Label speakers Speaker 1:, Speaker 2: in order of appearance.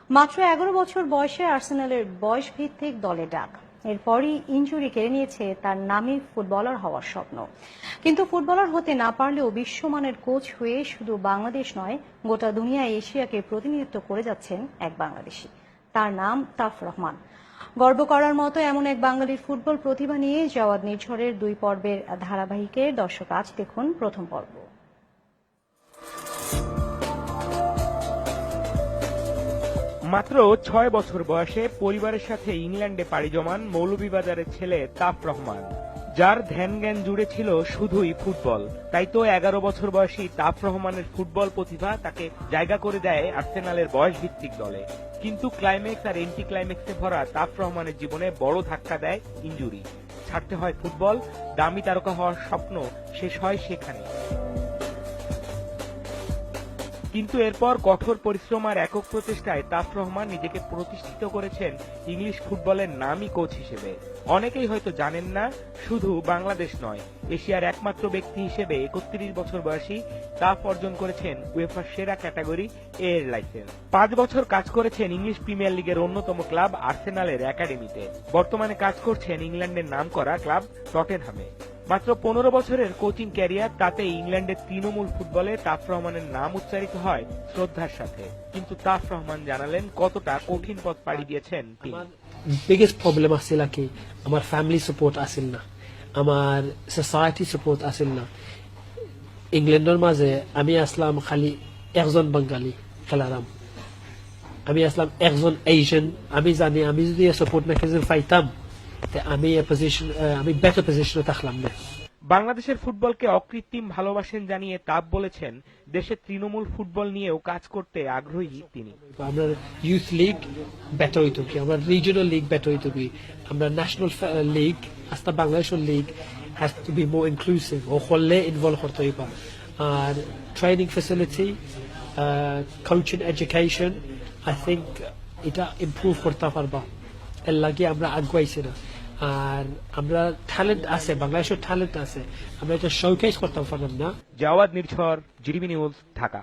Speaker 1: মাত্র 11 বছর বয়সে আর্সেনালের বয়স ভিত্তিক দলে ডাক। এরপরই ইনজুরি কেড়ে নিয়েছে তার নামী ফুটবলার হওয়ার স্বপ্ন। কিন্তু ফুটবলার হতে না পারলেও বিশ্বমানের কোচ হয়ে শুধু বাংলাদেশ নয়, গোটা দুনিয়া এশিয়াকে প্রতিনিধিত্ব করে যাচ্ছেন এক বাংলাদেশি। তার নাম তাফ রহমান। গর্ব করার মতো এমন এক বাঙালির ফুটবল প্রতিভা নিয়ে জাওয়াদ নির্ঝরের 2 পর্বের ধারাবাহিকের দর্শক আজ দেখুন প্রথম পর্ব।
Speaker 2: মাত্র 6 বছর বয়সে পরিবারের সাথে ইংল্যান্ডে পাড়ি জমান মৌলভীবাজারের ছেলে তাফ রহমান, যার ধ্যান জ্ঞান জুড়ে ছিল শুধুই ফুটবল। তাই তো 11 বছর বয়সী তাফ রহমানের ফুটবল প্রতিভা তাকে জায়গা করে দেয় আর্সেনালের বয়স ভিত্তিক দলে। কিন্তু ক্লাইম্যাক্স আর এন্টি ক্লাইম্যাক্সে ভরা তাফ রহমানের জীবনে বড় ধাক্কা দেয় ইনজুরি। ছাড়তে হয় ফুটবল, দামি তারকা হওয়ার স্বপ্ন শেষ হয় সেখানে। কিন্তু এরপর কঠোর পরিশ্রম আর একক প্রচেষ্টায় তাফ রহমান নিজেকে প্রতিষ্ঠিত করেছেন ইংলিশ ফুটবলের নামী কোচ হিসেবে। অনেকেই হয়তো জানেন না, শুধু বাংলাদেশ নয়, এশিয়ার একমাত্র ব্যক্তি হিসেবে 31 বছর বয়সী তাফ অর্জন করেছেন উয়েফার সেরা ক্যাটাগরি এ এর লাইসেন্স। 5 বছর কাজ করেছেন ইংলিশ প্রিমিয়ার লিগের অন্যতম ক্লাব আর্সেনালের একাডেমিতে। বর্তমানে কাজ করছেন ইংল্যান্ডের নামকরা ক্লাব টটেনহামে। মাত্র 15 বছরের কোচিং ক্যারিয়ার, তাতে ইংল্যান্ডের তৃণমূল ফুটবলে তাফ রহমানের নাম উচ্চারিত হয় শ্রদ্ধার সাথে। কিন্তু তাফ রহমান জানালেন কতটা কঠিন পথ পাড়ি দিয়েছেন তিনি।
Speaker 3: বিগেস্ট প্রবলেম আসছিল কি, আমার ফ্যামিলি সাপোর্ট আসিল না, আমার সোসাইটি সাপোর্ট আসিল না। ইংল্যান্ডের মাঝে আমি আসলাম খালি একজন বাঙালি খেলারাম, আমি আসলাম একজন এশিয়ান। আমি জানি আমি যদি সাপোর্ট মেকানিজম পাইতাম আমি বেটার পজিশনে থাকলাম না।
Speaker 2: বাংলাদেশের ফুটবলকে অকৃত্রিম ভালোবাসেন জানিয়ে তাপ বলেছেন দেশের তৃণমূল ফুটবল নিয়েও কাজ করতে আগ্রহী তিনি।
Speaker 3: আমরা ইউথ লিগ বেটার হইতো কি, আমরা রিজিওনাল লিগ বেটার হইতো কি, আমরা ন্যাশনাল লিগ আস্তা বাংলাদেশের league has to be more inclusive ও হলে ইনভলভ করতে হইবা। আর training facility, coaching education, I think এটা ইমপ্রুভ করতে পারবা। এর লাগে আমরা আগুয়াইছি না। আর আমরা ট্যালেন্ট আছে, বাংলাদেশের ট্যালেন্ট আছে, আমরা এটা শোকেস করতে পারলাম না।
Speaker 2: জাওয়াদ নির্ঝর, জিটিভি নিউজ, ঢাকা।